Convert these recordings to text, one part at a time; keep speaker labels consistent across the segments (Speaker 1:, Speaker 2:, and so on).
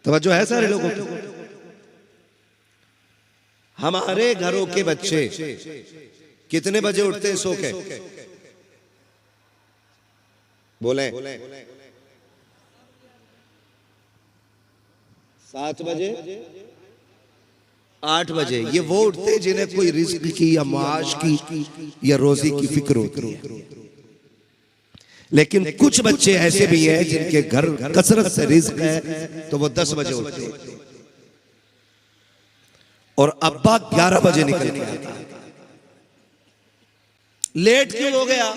Speaker 1: तवज्जो है सारे लोगों की। हमारे घरों के बच्चे कितने बजे उठते हैं सो के? बोले 7 बजे, 8 बजे। ये वो उठते हैं जिन्हें कोई रिस्क की या माश की या रोजी की फिक्र होती है। लेकिन कुछ बच्चे ऐसे भी हैं जिनके घर कसरत से रिस्क है, तो वो 10 बजे उठते हैं और अब्बा 11 बजे निकल के आता है। लेट क्यों हो गया?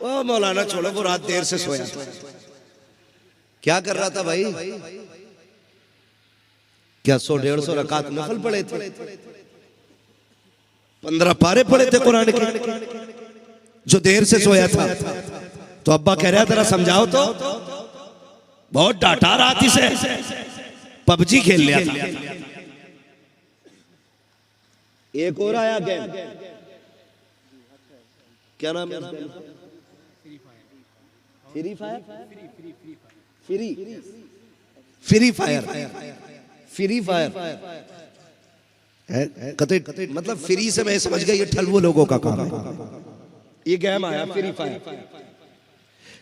Speaker 1: ओ मौलाना छोड़ो, वो रात देर से सोया था। क्या कर रहा था भाई? क्या 100-150 रकात नफल पढ़े थे? 15 पारे पढ़े थे कुरान के, जो देर से सोया था। तो अब्बा कह रहा तेरा समझाओ तो। बहुत डांटा रात से, पबजी खेल लिया था। एक और आया गेम, क्या नाम है? Free fire. Free fire, free fire कते मतलब फ्री से मैं समझ गया ये ठलवो लोगों का काम है। ये गेम आया फ्री फायर,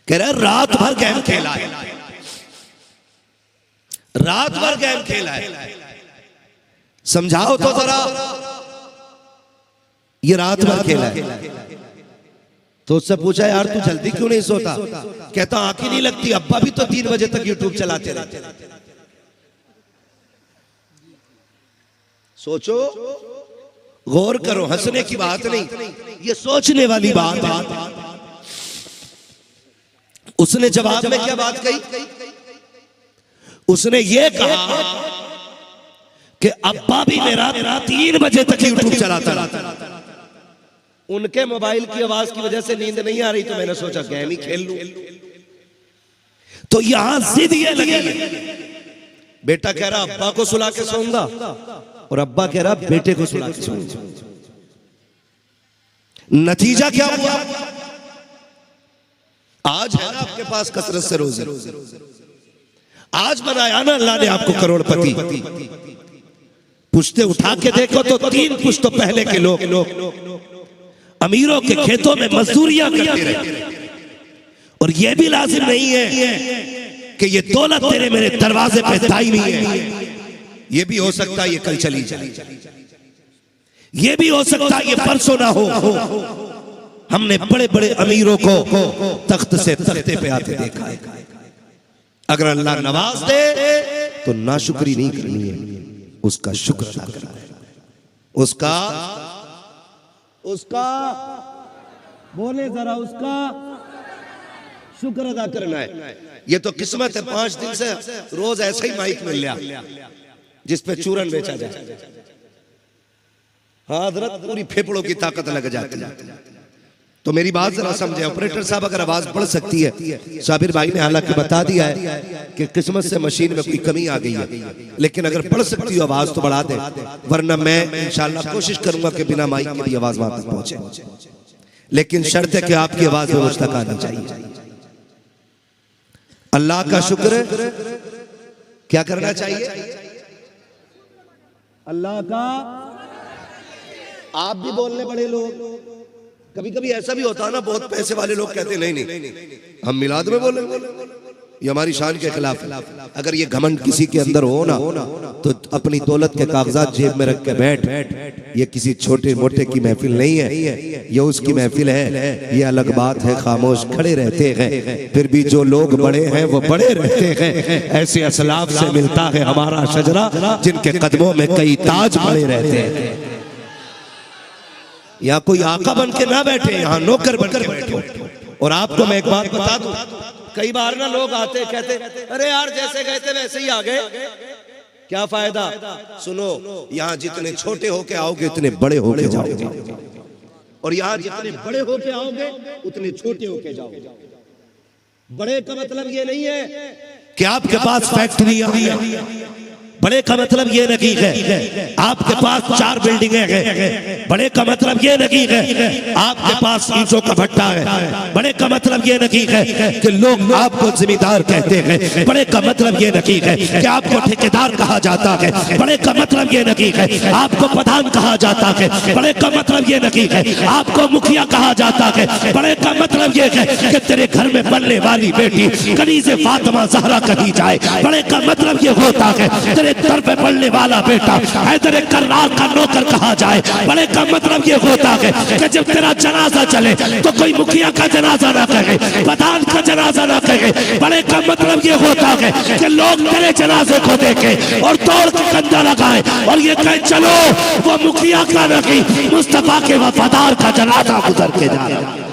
Speaker 1: कह रहा रात भर गेम खेला है, रात भर गेम खेला है। समझाओ तो जरा, ये रात भर खेला है। तो उससे पूछा यार तू जल्दी क्यों नहीं सोता? कहता आंख ही नहीं लगती, अब्बा भी तो 3 बजे तक यूट्यूब चलाते रहते। सोचो, गौर करो, हंसने की बात नहीं, ये सोचने वाली बात। उसने जवाब में क्या बात कही? उसने ये कहा कि अब्बा भी मेरा 3 बजे तक यूट्यूब चलाता रहता। उनके मोबाइल की आवाज की वजह से नींद नहीं आ रही, तो मैंने सोचा गेम ही खेल लूं। तो यहां जिद ये लगी, बेटा कह रहा अब्बा को सुला के सोऊंगा और अब्बा कह रहा बेटे को सुला के सोऊंगा। नतीजा क्या हुआ? आज है ना आपके पास कसरत से रोजी, आज बनाया ना अल्लाह ने आपको करोड़पति। पुश्ते उठा के देखो तो 3 पुश्तों पहले के लोग अमीरों के खेतों में मजदूरियां करते रहे। और यह भी लाजिम नहीं है कि ये दौलत तेरे मेरे दरवाजे पे दाईमी है। ये भी हो सकता है ये कल चली जाए, ये भी हो सकता है ये परसों ना हो। हमने बड़े बड़े अमीरों को तख्त से तख्ते पे आते देखा है। अगर अल्लाह नवाज दे तो नाशुक्री नहीं करनी है, उसका शुक्र अदा करना है। उसका बोले जरा, उसका शुक्र अदा करना है। ये तो किस्मत है 5 दिन से रोज ऐसा ही माइक मिल लिया जिस पे चूरन बेचा जाए। हाँ हजरत, पूरी फेफड़ों की ताकत लग जाती है। तो मेरी बात जरा समझे, ऑपरेटर साहब अगर आवाज बढ़ सकती है। साबिर भाई ने हालांकि बता दिया है कि किस्मत से मशीन में कोई कमी आ गई है, लेकिन अगर बढ़ सकती हो आवाज तो बढ़ा दे, वरना मैं इंशाल्लाह कोशिश करूंगा कि बिना माइक के भी आवाज वहां तक पहुंचे। लेकिन शर्त है कि आपकी आवाज में मुझ तक आनी चाहिए। अल्लाह का शुक्र क्या करना चाहिए? अल्लाह का। आप भी बोलने पड़े लोग। कभी कभी ऐसा भी होता है ना, बहुत पैसे वाले लोग कहते हैं नहीं हम मिलाद में बोले, ये हमारी शान के खिलाफ है। अगर ये घमंड किसी के अंदर हो ना, तो अपनी दौलत के कागजात जेब में रख के बैठ। ये किसी छोटे मोटे की महफिल नहीं है, ये उसकी महफिल है। ये अलग बात है, खामोश खड़े रहते हैं, फिर भी जो लोग बड़े हैं वो बड़े रहते हैं। ऐसे असलाफ से मिलता है हमारा शजरा, जिनके कदमों में कई ताज बड़े रहते हैं। या कोई आका बन के ना बैठे, यहाँ नौकर बन के बैठो। और आपको मैं एक बात बता दूं, कई बार ना लोग आते कहते अरे यार जैसे गए थे वैसे ही आ गए, क्या फायदा? सुनो, यहाँ जितने छोटे होके आओगे उतने बड़े होके जाओगे, और यहाँ जितने बड़े होके आओगे उतने छोटे होके जाओगे। बड़े का मतलब ये नहीं है कि आपके पास फैक्ट्री है, बड़े का मतलब ये नहीं है आपके पास 4 बिल्डिंगें हैं। बड़े का मतलब ये नहीं है आपके पास ईंटों का भट्टा है। बड़े का मतलब ये नहीं है कि लोग आपको जिम्मेदार कहते हैं। बड़े का मतलब ये नहीं है कि आपको ठेकेदार कहा जाता है। बड़े का मतलब ये नहीं है आपको प्रधान कहा जाता है। बड़े का मतलब ये नहीं है आपको मुखिया कहा जाता है। बड़े का मतलब ये है कि तेरे घर में बनने वाली बेटी कनीज़े फातिमा ज़हरा कही जाए। बड़े का मतलब ये होता है तेरे दर पे पढ़ने वाला बेटा हैदर कर्रार का नौकर कहा जाए। बड़े का मतलब ये होता है कि जब तेरा जनाजा चले तो कोई मुखिया का जनाजा ना कहे, प्रधान का जनाजा ना कहे। बड़े का मतलब ये होता है कि लोग तेरे जनाजे को देखे और दौड़ के कंधा लगाए और ये कहे चलो वो मुखिया का नहीं मुस्तफा के वफादार का जनाजा गुजर के जा रहा है।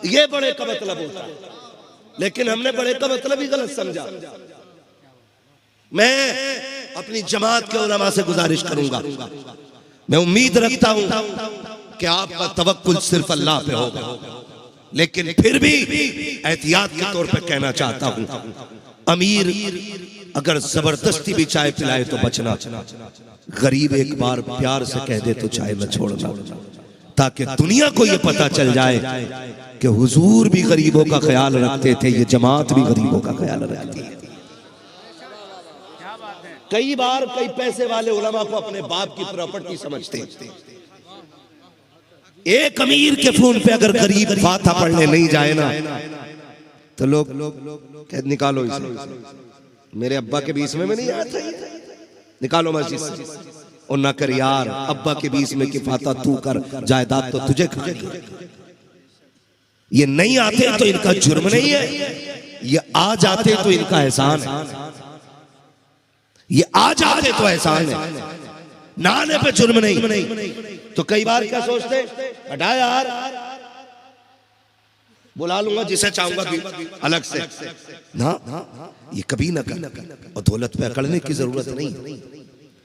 Speaker 1: ये बड़े का मतलब होता है, लेकिन हमने बड़े का मतलब ही गलत समझा। मैं अपनी जमात के उलमा से गुजारिश करूंगा, मैं उम्मीद रखता हूं कि आपका तवक्कुल सिर्फ अल्लाह पे होगा, लेकिन फिर भी एहतियात के तौर पे कहना चाहता हूं, अमीर अगर जबरदस्ती भी चाय पिलाए तो बचना, गरीब एक बार प्यार से कह दे तो चाय न छोड़ना, ताकि दुनिया को ये पता चल जाए कि हुजूर भी गरीबों का ख्याल रखते थे, ये जमात भी गरीबों का ख्याल रखती है। कई बार कई पैसे वाले उलमा को अपने बाप की प्रॉपर्टी समझते हैं। एक अमीर के फोन पे अगर गरीब फातिहा पढ़ने नहीं जाए ना तो लोग कह निकालो इसे, मेरे अब्बा के बीच में नहीं आता, निकालो मस्जिद से। और ना कर यार, अब्बा के बीच में कि फातिहा तू कर, जायदाद तो तुझे खानी। ये नहीं आते तो इनका जुर्म नहीं है, ये आ जाते तो इनका एहसान है। ये आ जाते तो एहसान है, ना आने पे जुर्म नहीं। तो कई बार क्या सोचते, हटा यार, बुला लूंगा जिसे चाहूंगा अलग से ना, ये कभी ना कर। और दौलत पे अकड़ने की जरूरत नहीं।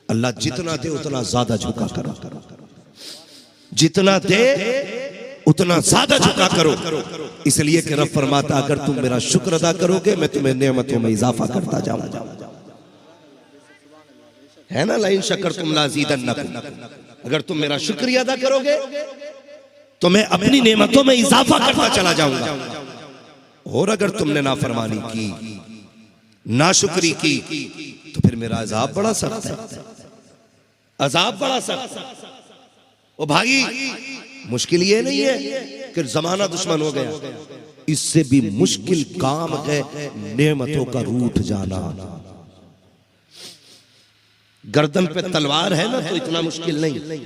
Speaker 1: अल्लाह जितना दे उतना ज्यादा झुका करो, जितना दे उतना ज्यादा झुका करो, इसलिए कि रब फरमाता अगर तुम मेरा शुक्र अदा करोगे मैं तुम्हें नेमतों में इजाफा करता जाऊंगा। है ना, लाइन शक्कर तुम लाज़ीदन्नकुम, अगर तुम मेरा शुक्रिया अदा करोगे तो मैं अपनी नेमतों में इजाफा करता चला जाऊंगा। और अगर तुमने नाफरमानी की, नाशुक्री की, तो फिर मेरा अजाब बड़ा सख्त है, अजाब बड़ा सख्त। ओ भाई, मुश्किल ये नहीं है कि जमाना दुश्मन हो गया, इससे भी मुश्किल काम है नेमतों का रूठ जाना। गर्दन पे तलवार है ना तो इतना मुश्किल नहीं,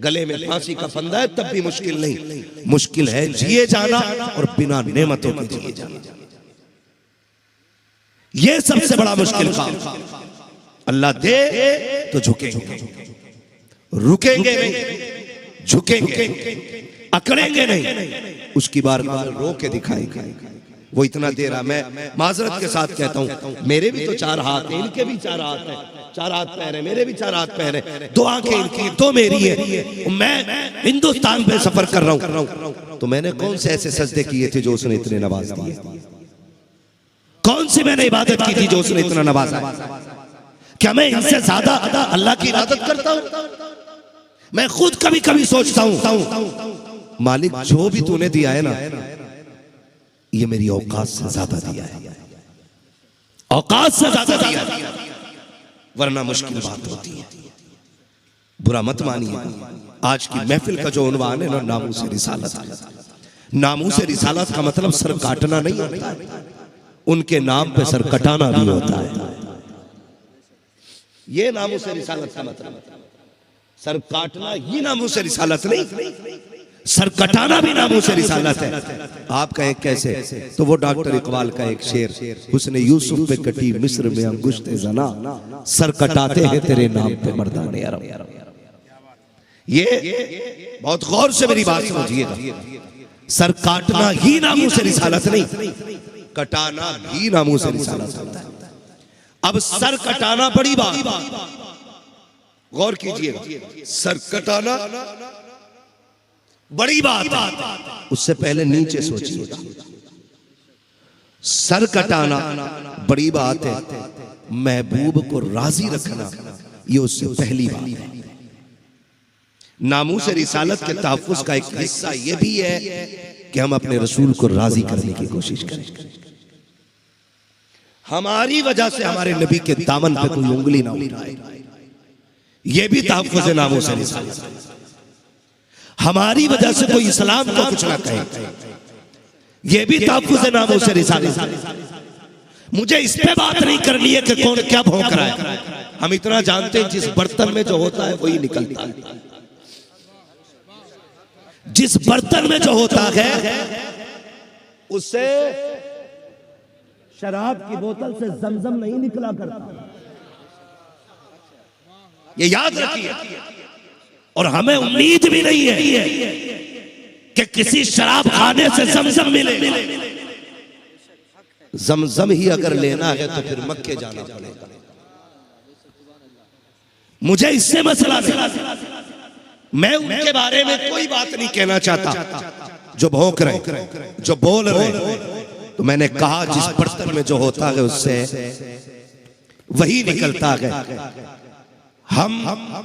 Speaker 1: गले में फांसी का फंदा है तब भी मुश्किल नहीं, मुश्किल है जिए जाना और बिना नेमतों के जिए जाना। ये सबसे बड़ा मुश्किल काम। अल्लाह दे तो झुकेंगे, रुकेंगे नहीं, झुकेंगे, अकड़ेंगे नहीं, उसकी बारगाह में रो के दिखाएंगे। वो इतना दे रहा, मैं माजरत के साथ कहता हूं, मेरे भी तो 4 हाथ हैं, इनके भी 4 हाथ हैं, 4 हाथ पैर है, मेरे भी 4 हाथ पैर है, 2 आंखें इनकी 2 मेरी है। मैं हिंदुस्तान पे सफर कर रहा हूं तो मैंने कौन से ऐसे सजदे किए थे जो उसने इतने नवाज दिए? कौन सी मैंने इबादत की थी जो उसने इतना नवाजा? क्या मैं इनसे ज्यादा अल्लाह की इबादत करता हूं? मैं खुद कभी कभी सोचता हूं, मालिक जो भी तूने दिया है ना, ये मेरी औकात से ज्यादा दिया है, औकात से ज्यादा दिया है, वरना मुश्किल बात होती है। बुरा मत मानिए, आज की महफिल का जो उन्वान है ना, नामूस रिसालत। नामूस रिसालत का मतलब सर काटना नहीं होता, उनके नाम पे सर कटाना भी होता है। ये नामूस रिसालत का मतलब, सर काटना ही नामूस रिसालत नहीं, सर कटाना भी नामूस रिसालत है। आप कहें कैसे? तो वो डॉक्टर इकबाल का एक शेर, उसने यूसुफ पे कटी मिस्र में अंगुश्ते जना, सर कटाते हैं तेरे नाम पे मर्दाने अरब। ये बहुत गौर से मेरी बात समझिएगा, सर काटना ही नामूस रिसालत नहीं, कटाना भी नामूस रिसालत होता है। अब सर कटाना बड़ी बात, गौर कीजिएगा, सर कटाना बड़ी बात, उससे पहले नीचे सोचिएगा। सर कटाना बड़ी बात है, महबूब को राजी रखना ये उससे पहली बात है। नामूस रिसालत के तहफ्फुज का एक हिस्सा ये भी है कि हम अपने रसूल को राजी करने की कोशिश करें। हमारी वजह से हमारे नबी के दामन पे कोई उंगली ना उठाए, ये भी तहफ्फुज नामूस रिसालत। हमारी वजह से कोई इस्लाम को कुछ ना कहे, ये भी तहफ्फुज नामूस रिसालत। मुझे इस पे बात नहीं करनी है कि कौन क्या भौंक रहा है। हम इतना जानते हैं जिस बर्तन में जो होता है वही निकलता है। जिस बर्तन में जो होता है उससे शराब की बोतल से जमजम नहीं निकला करता, ये याद रखिए। और हमें उम्मीद भी नहीं है कि किसी शराब खाने से जमजम मिले। जमजम ही अगर लेना है तो फिर मक्के जाना पड़ेगा। मुझे इससे मसला नहीं, मैं उनके बारे में कोई बात नहीं कहना चाहता। जो भौंक रहे, जो बोल रहे, तो मैंने कहा जिस बर्तन में जो होता है उससे वही निकलता है। हम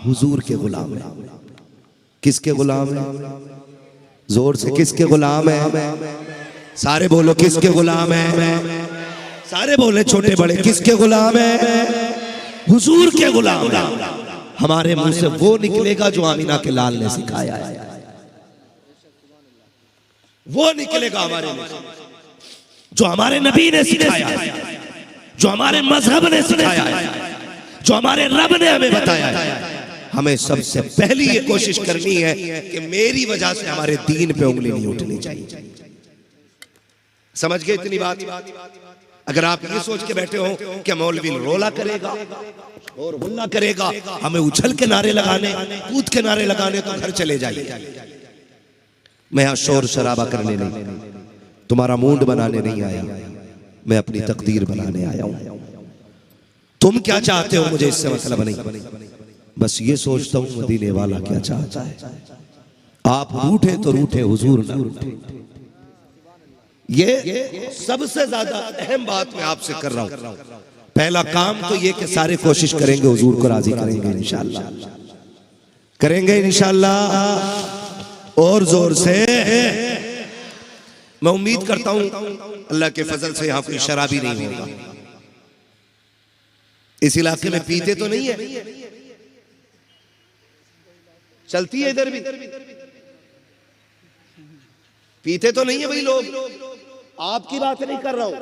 Speaker 1: हुजूर के गुलाम हैं। किसके गुलाम हैं? जोर से, किसके गुलाम हैं? सारे बोलो किसके गुलाम हैं? सारे बोले छोटे बड़े, किसके गुलाम हैं? हुजूर के गुलाम हैं। हमारे मुंह से वो निकलेगा जो आमिना के लाल ने सिखाया है, वो निकलेगा हमारे मुंह से जो हमारे नबी ने सिखाया है, जो हमारे मजहब ने सिखाया है, जो हमारे रब ने हमें बताया है। हमें सबसे पहली ये कोशिश करनी है कि मेरी वजह से हमारे दीन पे उंगली नहीं उठनी चाहिए। समझ गए इतनी बात? अगर आप ये सोच के बैठे हो कि मौलवी रोला करेगा और हुल्ला करेगा, हमें उछल के नारे लगाने, कूद के नारे लगाने, तो घर चले जाइए। मैं यहाँ शोर शराबा करने नहीं, तुम्हारा मूड बनाने नहीं आया, मैं अपनी तकदीर बनाने आया हूं। तुम क्या चाहते हो मुझे इससे मतलब नहीं, बस ये सोचता हूं मदीने वाला क्या चाहता है। आप रूठे तो रूठे, हुजूर ना रूठे। ये सबसे ज्यादा अहम बात मैं आपसे कर रहा हूं। पहला काम तो ये कि सारे कोशिश करेंगे हुजूर को राजी करेंगे, इंशाअल्लाह करेंगे, इंशाअल्लाह। और जोर से मैं उम्मीद करता हूं अल्लाह के फजल से यहां कोई शराबी नहीं होगा। इस इलाके में पीते तो नहीं है, चलती है इधर भी, पीते तो नहीं है भाई लोग। आपकी बात नहीं कर रहा हूं,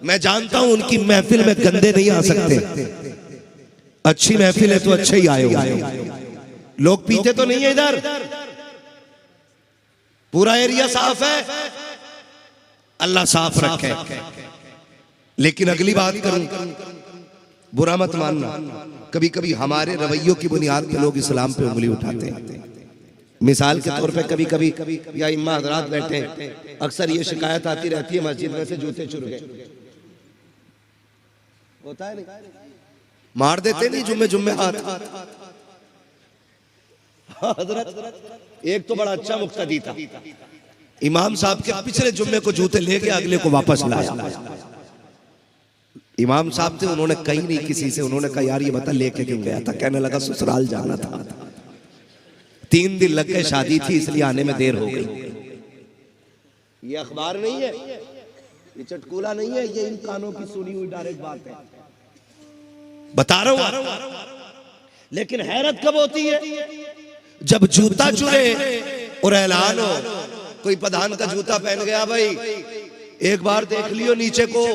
Speaker 1: मैं जानता हूं उनकी महफिल में गंदे नहीं आ सकते। अच्छी महफिल है तो अच्छे ही आए हो। लोग पीते तो नहीं है इधर, पूरा एरिया साफ है, अल्लाह साफ रखे। लेकिन अगली बात करूं, बुरा मत मानना, कभी कभी हमारे रवैयों की बुनियाद पे लोग इस्लाम पे उंगली उठाते हैं। मिसाल के तौर पे कभी कभी या इम्मा हजरात बैठे, अक्सर ये शिकायत आती रहती है मस्जिद में से जूते चुर गए, होता है नहीं, मार देते नहीं जुम्मे जुम्मे हाथ। हजरत एक तो बड़ा अच्छा मुक्तदी था, इमाम साहब के पिछले जुम्मे को जूते ले गया, अगले को वापस लाया। इमाम साहब थे, उन्होंने कहीं नहीं किसी से, उन्होंने कहा यार ये बता लेके क्यों गया था? कहने लगा ससुराल जाना था, 3 दिन लग गए, शादी थी इसलिए आने में देर हो गई। ये अखबार नहीं है, ये चटकुला नहीं है, ये इन कानों की सुनी हुई डायरेक्ट बात है, बता रहा हूं। लेकिन हैरत कब होती है? जब जूता चुरे और ऐलान हो, कोई प्रधान का जूता पहन गया भाई, एक बार देख लियो नीचे को।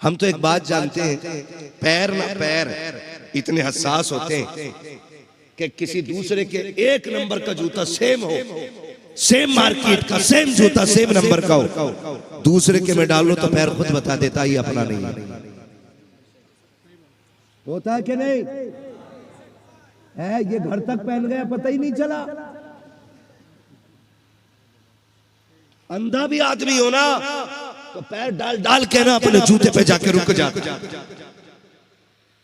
Speaker 1: हम तो एक बात जानते हैं, पैर ना पैर इतने हसास होते हैं कि किसी दूसरे के एक नंबर का जूता सेम हो, सेम मार्केट का सेम जूता सेम नंबर का हो, दूसरे के में डालो तो पैर खुद बता देता ही अपना नहीं। होता है कि नहीं है? ये घर तक पहन गया पता ही नहीं चला। अंधा भी आदमी हो ना तो पैर डाल डाल के ना अपने जूते पे जाके रुक जाता।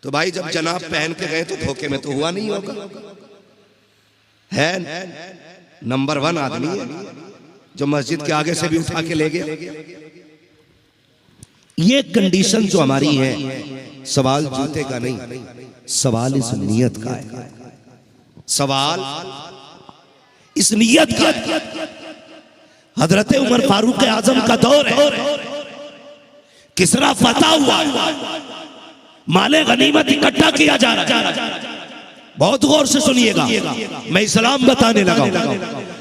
Speaker 1: तो भाई जब जनाब पहन के गए तो धोखे में तो हुआ नहीं होगा। है नंबर 1 आदमी है जो मस्जिद के आगे से भी उठा के ले गया। ये कंडीशन जो हमारी है, सवाल जूते का नहीं, सवाल इस नियत का है, सवाल इस नियत का है। हजरत उमर फारूक आजम का दौर है, किसरा फतह हुआ, माले गनीमत इकट्ठा किया जा रहा है। बहुत गौर से सुनिएगा, मैं इस्लाम बताने लगा हूं।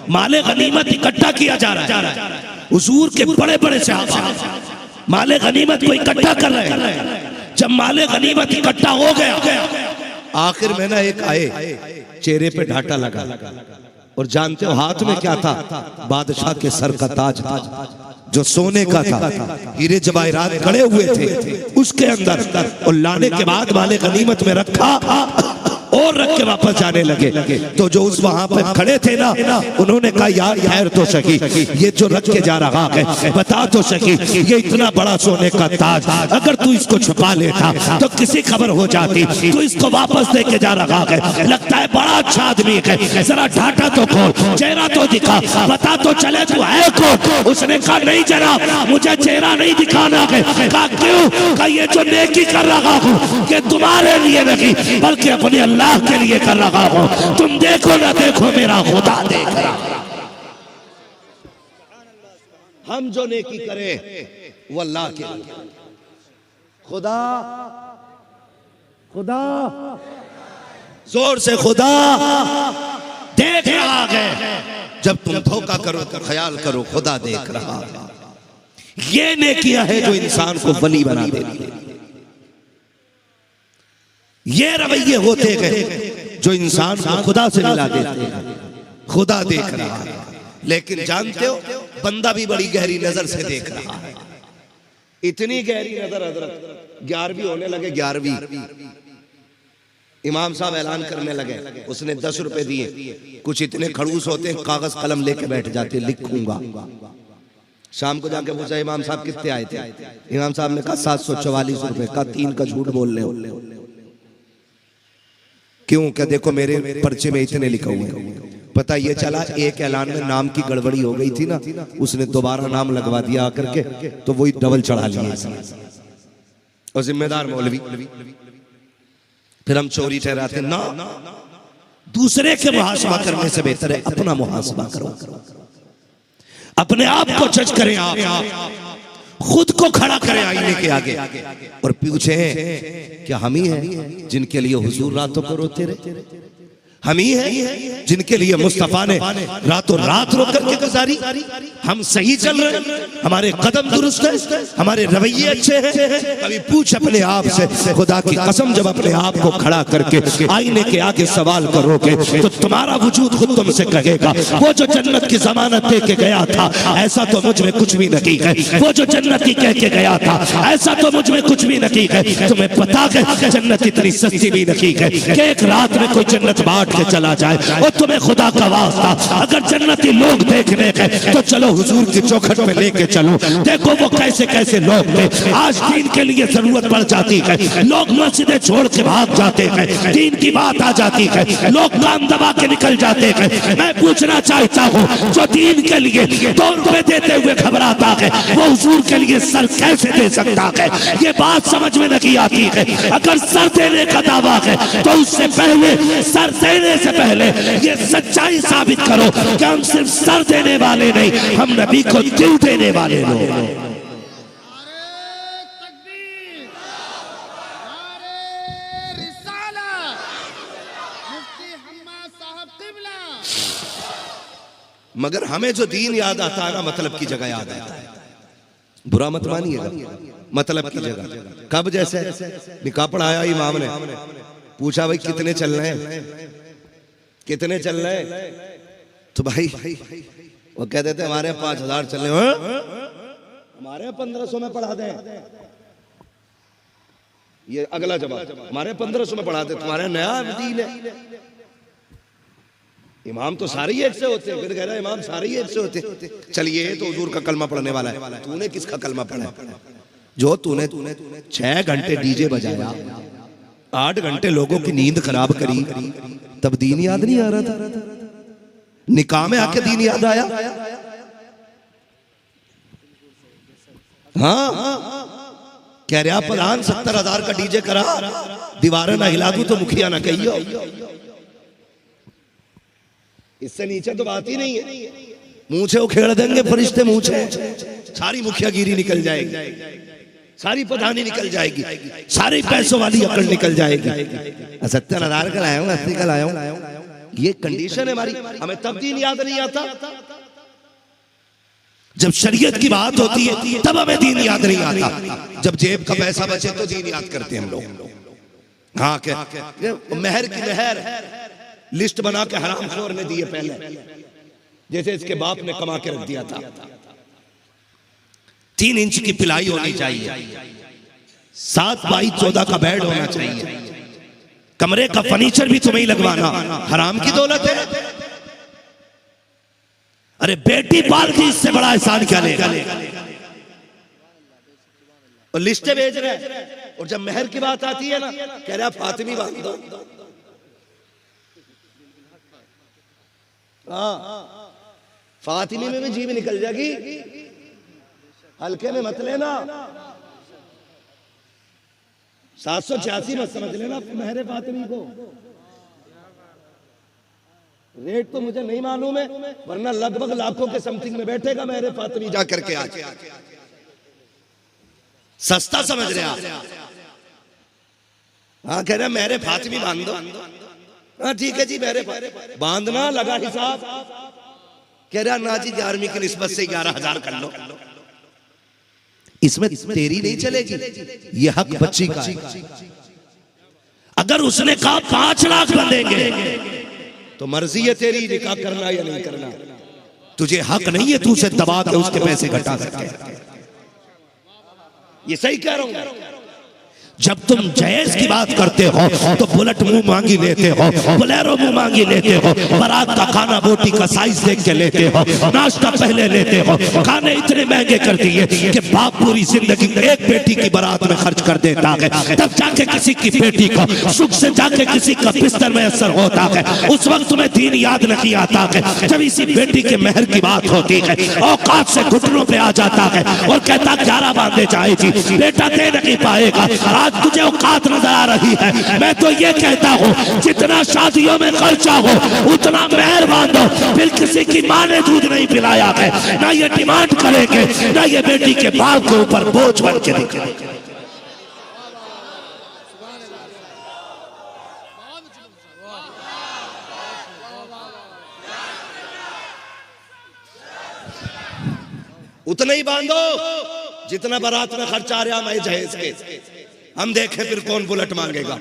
Speaker 1: माले गनीमत इकट्ठा किया जा रहा है, हुजूर के बड़े बड़े सहाबा माले गनीमत को इकट्ठा कर रहे हैं। जब माले गनीमत इकट्ठा हो गया, आखिर में ना एक आए, चेहरे पे ढाटा लगा, और जानते हो हाथ में क्या था? बादशाह के सर का ताज था, जो सोने का था, हीरे जवाहरात गड़े हुए थे उसके अंदर। और लाने के बाद माले गनीमत में रखा और रख के वापस जाने लगे। तो जो उस वहां पे खड़े थे ना, उन्होंने कहा यार खैर तो सकी, ये जो रख के जा रहा है बता तो सकी, ये इतना बड़ा सोने का ताज अगर तू इसको छुपा लेता तो किसी खबर हो जाती, तू इसको वापस दे के जा रहा है, लगता है बड़ा अच्छा आदमी है, जरा ढाटा तो खोल, चेहरा तो दिखा, बता तो चले तू है कौन। उसने कहा नहीं जनाब, मुझे चेहरा नहीं दिखाना है। कहा क्यों? कहा ये जो नेकी कर रहा हूँ कि तुम्हारे लिए नहीं बल्कि अपने अल्लाह के लिए कर रहा हूं, तुम देखो ना देखो मेरा खुदा देख रहा। हम जो नेकी करें वो अल्लाह के लिए, खुदा खुदा जोर से खुदा देख रहा है। जब तुम धोखा करो तो ख्याल करो खुदा देख रहा है। ये नेकियां है जो इंसान को वली बना देती है। ये रवैये होते गए जो इंसान को खुदा से मिला देते हैं। खुदा देख रहा है, लेकिन जानते हो बंदा भी बड़ी गहरी नजर से देख रहा है। इतनी गहरी नजर हजरत 11वीं होने लगे, 11वीं इमाम साहब ऐलान करने लगे, उसने 10 रुपए दिए। कुछ इतने खड़ूस होते हैं, कागज कलम लेके बैठ जाते, लिखूंगा। शाम को जाके पूछा इमाम साहब कितने आए थे? इमाम साहब ने कहा 744 रुपए का। 3 का झूठ बोल रहे हो। क्यों? क्या देखो मेरे पर्चे में इतने लिखा हुए हैं। पता ये चला एक ऐलान में नाम की गड़बड़ी हो गई थी ना, उसने दोबारा नाम लगवा दिया आकर के, तो वही डबल चढ़ा लिया और जिम्मेदार मौलवी। फिर हम चोरी ठहराते ना। दूसरे के मुहासबा करने से बेहतर है अपना मुहासबा करो, अपने आप को जज करें, आप खुद को खड़ा करें आईने के आगे और पूछे क्या हम ही हैं जिनके लिए हुजूर रातों को रोते रहे? हम ही हैं जिनके लिए मुस्तफा ने रातों रात रोक करके गुजारी? हम सही चल रहे हैं, हमारे कदम दुरुस्त है, हमारे रवैये अच्छे हैं? कभी पूछ अपने आप से, खुदा की कसम जब अपने आप को खड़ा करके आईने के आगे सवाल करोगे तो तुम्हारा वजूद खुद तुमसे कहेगा वो जो जन्नत की जमानत दे के गया था ऐसा तो मुझ में कुछ भी नहीं है, वो जो जन्नती कह के गया था ऐसा तो मुझ में कुछ भी नहीं है। तुम्हें पता है जन्नत इतनी सस्ती भी नहीं है कि एक रात में कोई जन्नत बांट के चला जाए। और तुम्हें खुदा का वास्ता अगर जन्नती लोग देखने के तो चलो हुजूर की चौखट में लेके चलो, देखो वो कैसे कैसे लोग थे। आज दीन के लिए जरूरत पड़ जाती है, लोग मस्जिदें छोड़ के भाग जाते हैं, दीन की बात आ जाती है, लोग काम दबा के निकल जाते हैं। मैं पूछना चाहता हूँ जो दीन के लिए 2 रुपए देते हुए घबराता है वो हुजूर के लिए सर कैसे दे सकता है? ये बात समझ में नहीं आती है। अगर सर देने का दावा है तो उससे पहले सर देने से पहले ये सच्चाई साबित करो कि हम सिर्फ सर देने वाले नहीं, हम नबी को दिल देने वाले लोग। मगर हमें जो दीन याद आता है ना मतलब की जगह याद आता है। बुरा मत मानिएगा, मतलब की जगह। कब? जैसे निकाह पढ़ाया इमाम ने, पूछा भाई कितने चल रहे हैं, कितने चल रहे हैं? तो भाई वो कहते थे हमारे 5000 चल रहे हैं, हमारे 1500 में पढ़ा दें। ये अगला जवाब, हमारे 1500 में पढ़ा दे, तुम्हारे नया दीन है। इमाम तो सारे ही एक से होते हैं। फिर कह रहा है इमाम सारे ही एक से होते हैं। चलिए तो हुजूर का कलमा पढ़ने वाला है, तूने किसका कलमा पढ़ा? जो तूने 6 घंटे डीजे बजाया, 8 घंटे लोगों की नींद खराब करी, तब दीन याद नहीं आ रहा था? निकाह में आके दीन याद आया? हाँ, कह रहा प्रधान 70,000 का डीजे करा, दीवारें ना हिला दूं तो मुखिया ना कहियो। इससे नीचे तो बात ही नहीं है। मूछे उखेड़ देंगे फरिश्ते मूछे, सारी मुखियागिरी निकल जाएगी, सारी प्रधानी निकल जाएगी, सारी पैसों वाली अकड़ निकल जाएगी। 70,000 का लाया हूं, 80 का लाया हूं, ये कंडीशन है हमारी। हमें तब दीन याद नहीं आता जब शरीयत की बात होती है, तब हमें दीन याद नहीं आता। जब जेब का पैसा बचे तो दीन याद करते हैं हम लोग। हाँ क्या मेहर की मेहर लिस्ट बना के हरामखोर ने दिए पहले, जैसे इसके बाप ने कमा के रख दिया था। 3 इंच की पिलाई होनी चाहिए, 7 बाई 14 का बेड होना चाहिए, कमरे का फर्नीचर भी तुम्हें ही लगवाना। हराम की दौलत है। अरे बेटी पाल की इससे बड़ा एहसान क्या लेगा। और लिस्टें भेज रहे, और जब मेहर की बात आती है ना, कह रहा फातिमी बांध दो। फातिमी में भी जीव निकल जाएगी, हल्के में मत लेना। 786 मत समझ लेना मेहर फातिमी को। रेट तो मुझे नहीं मालूम है, वरना लगभग लाखों के समथिंग में बैठेगा मेरे फातिमी जा करके। आज सस्ता समझ रहे आप। हाँ कह रहे मेरे फातिमी बांध दो। हाँ ठीक है जी, मेरे बांधना लगा हिसाब। कह रहा ना जी 11वीं की निस्बत से 11,000 कर लो। इसमें तेरी नहीं चलेगी, ये हक बच्ची का है। अगर उसने कहा 5 लाख बंधेंगे तो मर्जी है तेरी, निकाह करना या नहीं करना। तुझे हक नहीं है तू उसे दबा के उसके पैसे घटा सके। ये सही कह रहा हूं। जब तुम जहेज की बात करते हो तो बुलेट मुंह मांगी लेते हो, बोलेरो मुंह मांगी लेते हो, बारात का खाना बोटी का साइज देख के लेते हो, नाश्ता पहले लेते हो। खाने इतने महंगे कर दिए कि बाप पूरी जिंदगी एक बेटी की बारात में खर्च कर देता है, तब जाके किसी की बेटी को सुख से जाके किसी का बिस्तर में असर होता है। उस वक्त तुम्हें दीन याद नहीं आता है। जब इसी बेटी के मेहर की बात होती है, औकात से घुटनों पे आ जाता है और कहता 11 बांधे जाए जी, बेटा दे नहीं पाएगा। आज तुझे औकात नजर आ रही है। मैं तो ये कहता हूँ जितना शादियों में खर्चा हो उतना मेहर बांधो। फिर किसी की माँ ने दूध नहीं पिलाया है, ना ये डिमांड करेंगे, ना ये बेटी के बाप के ऊपर बोझ बन के दिखेंगे। उतना ही बांधो जितना बारात में खर्चा आ रहा। मैं जहेज के हम देखें फिर कौन बुलेट मांगेगा।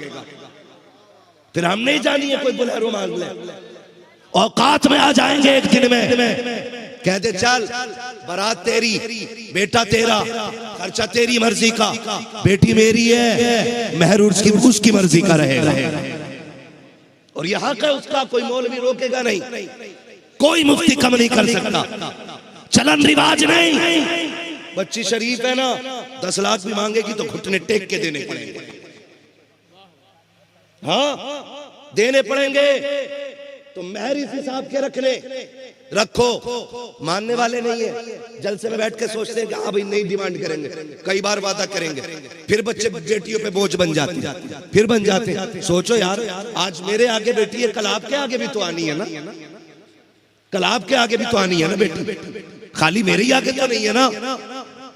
Speaker 1: फिर हम नहीं जानिए कोई बुलेरो मांग ले। औकात में आ जाएंगे एक दिन में, कहते चल बारात तेरी, बेटा तेरा, खर्चा तेरी मर्जी का, बेटी मेरी है, मेहर उसकी मर्जी का रहेगा। और यहाँ का उसका कोई मौलवी रोकेगा नहीं, कोई मुफ्ती कम नहीं कर सकता। चलन रिवाज नहीं। बच्ची शरीफ है ना, 10 लाख भी मांगेगी तो घुटने टेक के देने पड़ेंगे। हाँ देने पड़ेंगे। तो मेहर इस हिसाब के रखो। मानने वाले नहीं है, जलसे में बैठ के सोचते हैं कि हाँ भाई नहीं डिमांड करेंगे, कई बार वादा करेंगे, फिर बच्चे बेटियों पे बोझ बन जाते, फिर बन जाते। सोचो यार, आज मेरे आगे बेटी है, कल आपके आगे भी तो आनी है ना, कल आपके आगे भी तो आनी है ना बेटी, खाली मेरे ही आगे तो नहीं है ना,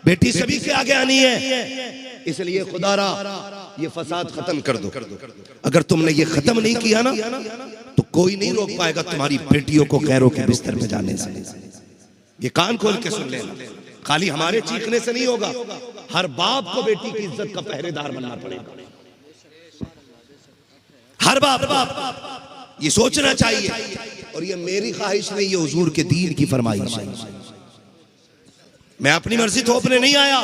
Speaker 1: बेटी सभी के आगे आनी है। इसलिए खुदारा ये फसाद खत्म कर दो। अगर तुमने ये खत्म नहीं किया ना तो कोई नहीं रोक पाएगा तुम्हारी बेटियों को गैरों के बिस्तर में जाने से। ये कान खोल के सुन लेना, खाली हमारे चीखने से नहीं होगा, हर बाप को बेटी की इज्जत का पहरेदार बनना पड़ेगा। हर बाप ये सोचना चाहिए। और ये मेरी ख्वाहिश नहीं, ये हुजूर के दीन की फरमाइश है। मैं अपनी मर्जी थोपने नहीं आया,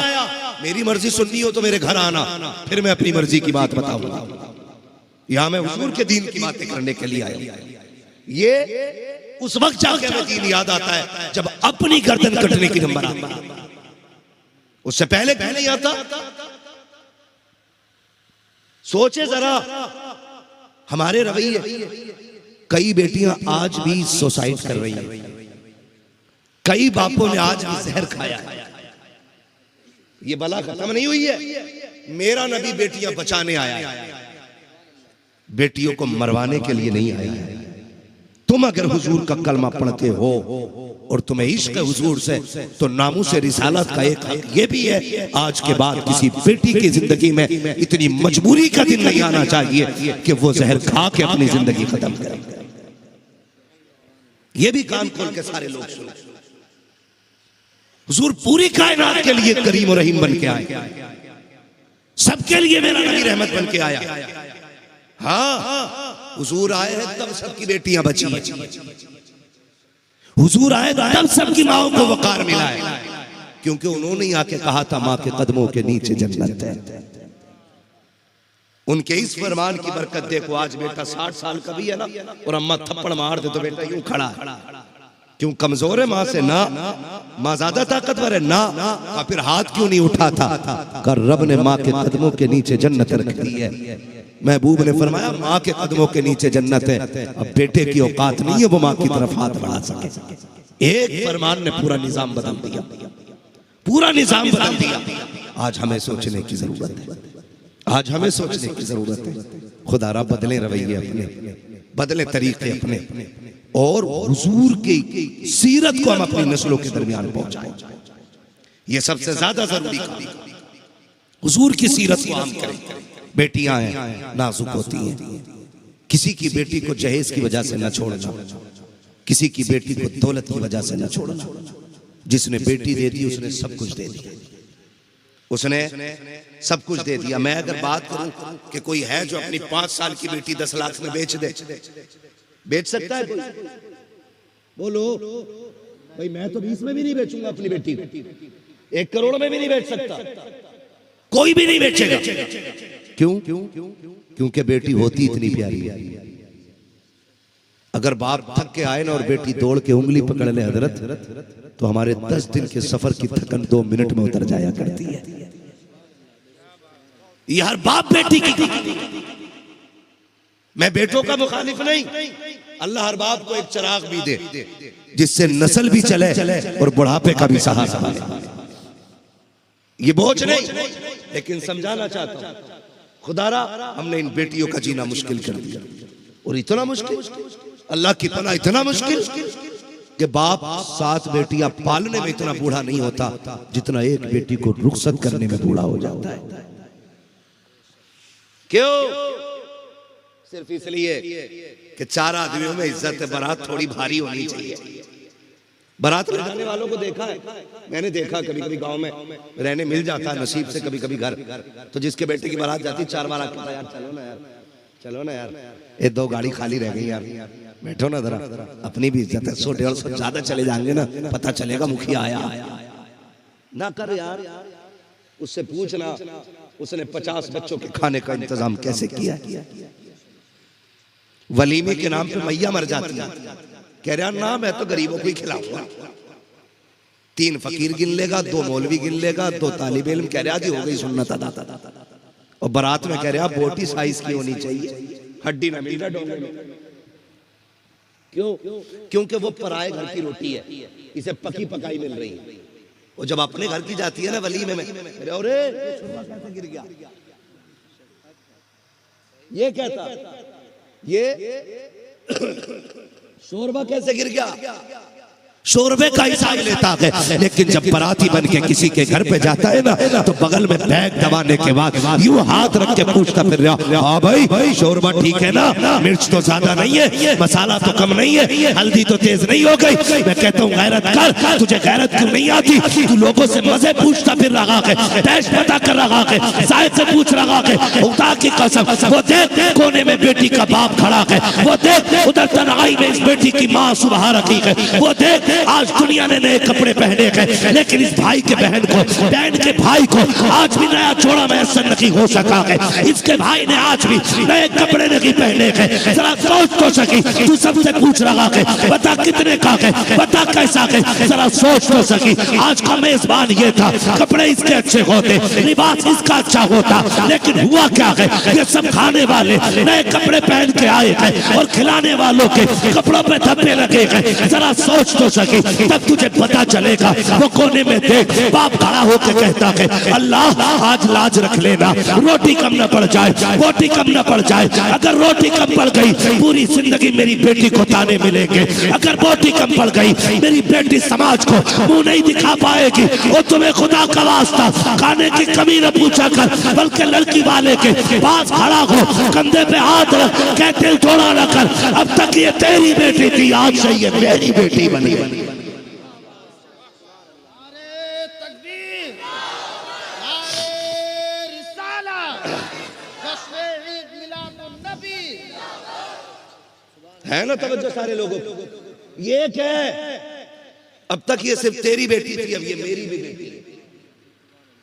Speaker 1: मेरी मर्जी सुननी हो तो मेरे घर आना, फिर मैं अपनी मर्जी की बात बताऊंगा। यहां मैं हुजूर के दीन की बातें करने के लिए आया। ये उस वक्त जाके हमें दीन याद आता है जब अपनी गर्दन कटने की नंबर आता है, उससे पहले कहीं नहीं आता। सोचे जरा हमारे रवैये। कई बेटियां आज भी सुसाइड कर रही हैं, कई बापों ने आज भी जहर खाया है। ये बला खत्म नहीं हुई है। मेरा नबी बेटियां बचाने आया है, बेटियों को मरवाने के लिए नहीं आया है। तुम अगर हुजूर का कलमा पढ़ते हो और तुम्हें इश्क है हुजूर से, तो नामूस रिसालत का एक हक ये भी है, आज के बाद किसी बेटी की जिंदगी में इतनी मजबूरी का दिन नहीं आना चाहिए कि वो जहर खा के अपनी जिंदगी खत्म करे। ये भी कान खोल के सारे लोग सुनो। हुजूर पूरी कायनात के लिए करीम और रहीम बन के आए, सबके लिए मेरा नबी रहमत बन के आया। हाँ, हुजूर आए हैं तब सबकी बेटियां बची हैं, हुजूर आए तब सबकी माओ को वकार मिला है, क्योंकि उन्होंने ही आके कहा था माँ के कदमों के नीचे जन्नत है। उनके इस फरमान की बरकत देखो, आज बेटा 60 साल का भी है ना, और अम्मा थप्पड़ मार दे तो बेटा यूं खड़ा है। क्यों? कमजोर है माँ से ना, माँ ज्यादा ताकतवर है ना, का फिर हाथ क्यों नहीं उठाता? कर रब ने माँ के कदमों के नीचे जन्नत रख दी है। महबूब ने फरमाया माँ के कदमों के नीचे जन्नत है। अब बेटे की औकात नहीं है वो माँ की तरफ हाथ बढ़ा सके। एक फरमान ने पूरा निजाम बदल दिया, पूरा निजाम बदल दिया। आज हमें सोचने की जरूरत है, आज हमें सोचने की जरूरत है। खुदा रा बदले रवैये अपने, बदले तरीके अपने, और हुजूर की सीरत को हम अपनी नस्लों के दरमियान पहुंचाएं। ये सबसे ज्यादा जरूरी काम, हुजूर की सीरत को हम करें। बेटियां हैं नाजुक होती हैं, किसी की बेटी को जहेज की वजह से न छोड़ना, किसी की बेटी को दौलत की वजह से न छोड़ना। जिसने बेटी दे दी उसने सब कुछ दे दिया, उसने सब कुछ दे दिया। मैं अगर बात करूं कि कोई है जो अपनी 5 साल की बेटी 10 लाख में बेच दे, बेच सकता है कोई? बोलो भाई, मैं तो 20 में भी नहीं बेचूंगा अपनी बेटी को, 1 करोड़ में भी नहीं बेच सकता, कोई भी नहीं बेचेगा। क्यों? क्योंकि बेटी होती इतनी प्यारी है। अगर बाप थक के आए ना और बेटी दौड़ के उंगली पकड़ ले हजरत, तो हमारे 10 दिन के सफर की थकन 2 मिनट में उतर जाया करती है। यार बाप बेटी की, मैं बेटों का मुखालिफ नहीं, अल्लाह हर बाप को एक चिराग भी दे जिससे नस्ल भी चले और बुढ़ापे का भी सहारा मिले। ये बोझ नहीं, लेकिन समझाना चाहता हूं, खुदारा हमने इन बेटियों का जीना मुश्किल कर दिया। और इतना मुश्किल, अल्लाह की पनाह इतना मुश्किल कि बाप 7 बेटियां पालने में इतना बूढ़ा नहीं होता जितना एक बेटी को रुखसत करने में बूढ़ा हो जाता है। क्यों? सिर्फ इसलिए कि 4 आदमियों में इज्जत बारात थोड़ी भारी होनी चाहिए। बारात ले जाने वालों को देखा है मैंने, देखा कभी कभी गांव में रहने मिल जाता है नसीब से कभी कभी घर, तो जिसके बेटे की बारात जाती 4 बार कहता यार चलो ना यार, चलो ना यार, ये 2 गाड़ी खाली रह गई यार, बैठो ना जरा, अपनी भी इज्जत है। 100-150 ज्यादा चले जाएंगे ना, पता चलेगा मुखिया आया ना। कर यार, उससे पूछना उसने 50 बच्चों के खाने का इंतजाम कैसे किया। वलीमे के नाम पे मैया मर जाती है, कह रहा ना मैं तो गरीबों को ही खिलाऊंगा। 3 फकीर गिन लेगा, 2 मौलवी गिन लेगा, 2 तालिब इल्म, कह रहा जी हो गई सुन्नत अदा। और बारात में कह रहा बोटी साइज की होनी चाहिए, हड्डी ना मिलना डोंगे में। क्यों? क्योंकि वो पराए घर की रोटी है, इसे पकी पकाई मिल रही है। और जब अपने घर की जाती है ना वलीमे में, अरे कैसे गिर गया, ये कहता ये शोरबा कैसे गिर गया, शोरबे का हिसाब लेता है। लेकिन जब बराती बन के किसी के घर पे जाता है ना, तो बगल में बैग दबाने के बाद यूं हाथ रख के पूछता फिर रहा, हाँ भाई शोरबा ठीक है ना, मिर्च तो ज्यादा नहीं है, मसाला तो कम नहीं है, हल्दी तो तेज नहीं हो गई। मैं कहता हूँ गैरत कर, तुझे गैरत क्यों नहीं आती? तू लोगों से मजे पूछता फिर रहा है, दैश पता कर रहा है, जायद से पूछ रहा है। खुदा की कसम, वो देख कोने में बेटी का बाप खड़ा है, वो देख उधर तन्हाई में इस बेटी की माँ सुबह रखी है, वो देख आज दुनिया ने नए कपड़े पहने हैं, लेकिन इस भाई के बहन के भाई को आज भी नया जोड़ा मैसर नहीं हो सका है। इसके भाई ने आज भी नए कपड़े नहीं पहने हैं। जरा सोच तो सकी, तू सबसे पूछ रहा है बता कितने का है, बता कैसा है, जरा सोच तो सकी। आज का मेजबान ये था, कपड़े इसके अच्छे होते, लिबास इसका अच्छा होता, लेकिन हुआ क्या है, ये सब खाने वाले नए कपड़े पहन के आए हैं और खिलाने वालों के कपड़ों पे धब्बे लगे हैं। जरा सोच तो सकी तब तुझे पता चलेगा। वो कोने में देख, बाप खड़ा होकर कहता है अल्लाह आज लाज रख लेना, रोटी कम न पड़ जाए, रोटी कम न पड़ जाए। अगर रोटी कम पड़ गई पूरी जिंदगी मेरी बेटी को ताने मिलेंगे। अगर रोटी कम पड़ गई मेरी बेटी समाज को मुंह नहीं दिखा पाएगी। और तुम्हें खुदा का वास्ता खाने की कमी न पूछा कर, बल्कि लड़की वाले के पास खड़ा हो, कंधे पे हाथ रख, कहते थोड़ा न कर, अब तक ये तेरी बेटी थी, आज से ये मेरी बेटी बनी। है ना तवज्जो सारे लोगों को? ये क्या है? अब तक ये सिर्फ तेरी बेटी थी, अब ये मेरी भी बेटी है।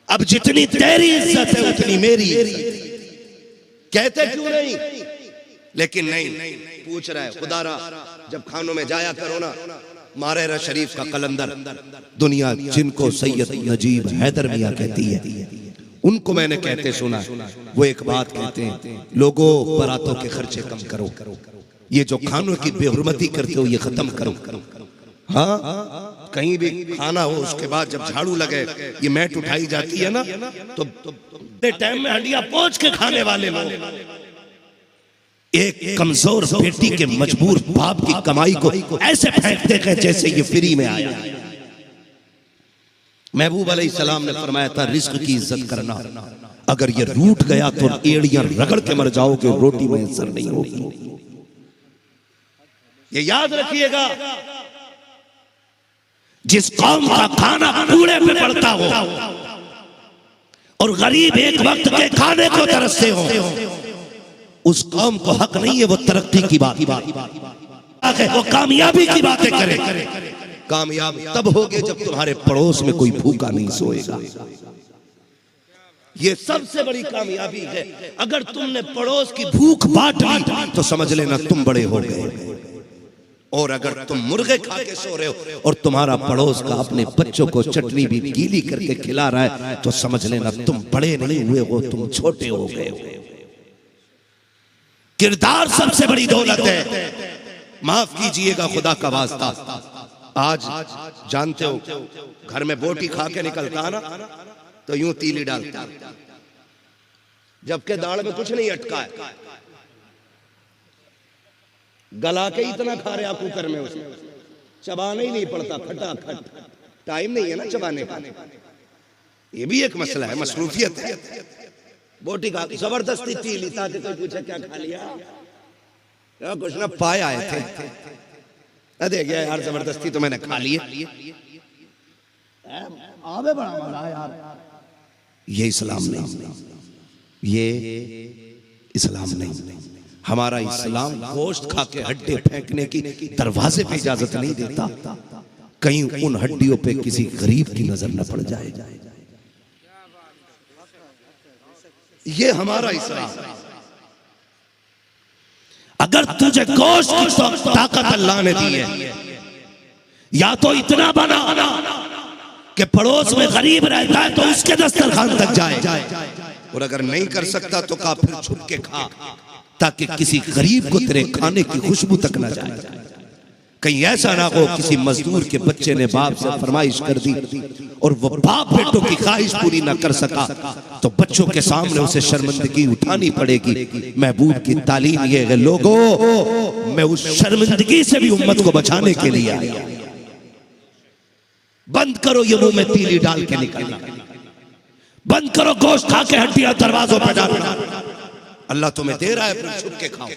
Speaker 1: अब जितनी तेरी इज्जत है उतनी मेरी इज्जत। कहते क्यों नहीं? लेकिन नहीं पूछ रहा है खुदारा, जब खानों में जाया करो ना, मारेरा शरीफ का कलंदर, दुनिया जिनको सैयद नजीब हैदर मियां कहती है, उनको मैंने कहते सुना। वो एक बात कहते हैं, लोगों बारातों के खर्चे कम करो, ये जो खानों की बेहुरमती करते हो ये खत्म करो। हाँ, कहीं भी खाना हो उसके बाद जब झाड़ू लगे, ये मैट उठाई जाती है ना, तो टाइम में हंडिया पहुंच के खाने वाले लोग एक कमजोर बेटी के मजबूर बाप की कमाई को ऐसे फेंकते हैं जैसे ये फ्री में आया। महबूब अलैहिस्सलाम ने फरमाया था रिस्क की इज्जत करना, अगर ये रूठ गया तो एड़ियां रगड़ के मर जाओगे, रोटी मैसर नहीं होगी। ये याद रखिएगा, जिस कौम का खाना कूड़े पे पड़ता हो और गरीब एक वक्त के खाने को तरसते हो, उस कौम को हक नहीं है वो तरक्की की बात, वो कामयाबी की बातें करे। कामयाब तब होगे जब तुम्हारे पड़ोस में कोई भूखा नहीं सोएगा। ये सबसे बड़ी कामयाबी है। अगर तुमने पड़ोस की भूख बांट ली तो समझ लेना तुम बड़े हो गए। और अगर तुम मुर्गे खा के सो रहे हो और तुम्हारा पड़ोस का अपने बच्चों को चटनी भी गीली करके खिला रहा है तो समझ लेना तुम बड़े नहीं हुए हो, तुम छोटे हो गए। किरदार सबसे बड़ी दौलत है। माफ कीजिएगा खुदा का वास्ता, आज जानते हो घर में बोटी खा के निकलता ना तो यूं तीली डालता, जबकि दाढ़ में कुछ नहीं अटका है, गला के इतना खा रहे कुकर में, उसमें चबाना ही नहीं पड़ता, खटाखट। टाइम नहीं है ना चबाने का, ये भी एक मसला है, मसरूफियत है। बोटी खा जबरदस्ती तीली ताकि कोई पूछे क्या खा लिया, या कुछ ना पाए आए थे, अरे गया यार जबरदस्ती तो मैंने खा लिए, आवे बड़ा मजा यार। ये इस्लाम नहीं, ये इस्लाम नहीं। हमारा इस्लाम गोश्त खा के हड्डी फेंकने की दरवाजे पे इजाजत नहीं देता, कहीं उन हड्डियों पे किसी गरीब की नजर न पड़ जाए। ये हमारा इस्लाम। अगर तुझे गोश्त की ताकत अल्लाह ने दी है, या तो इतना बना कि पड़ोस में गरीब रहता है तो उसके दस्तरखान तक जाए, और अगर नहीं कर सकता तो का फिर छुप के खा, ताकि किसी गरीब को तेरे खाने की खुशबू तक न जाए। कहीं ऐसा ना हो किसी मजदूर के बच्चे ने बाप से फरमाइश कर दी और वो बाप बेटों की ख्वाहिश पूरी ना कर सका तो बच्चों के सामने उसे शर्मिंदगी उठानी पड़ेगी। महबूब की तालीम ये है, लोगों मैं उस शर्मिंदगी से भी उम्मत को बचाने के लिए आया। बंद करो ये मुंह में तीली डाल के निकलना, बंद करो गोश्त खा के हड्डियां दरवाजों पर डालना। अल्लाह तुम्हें दे रहा है, छुप के खाओ।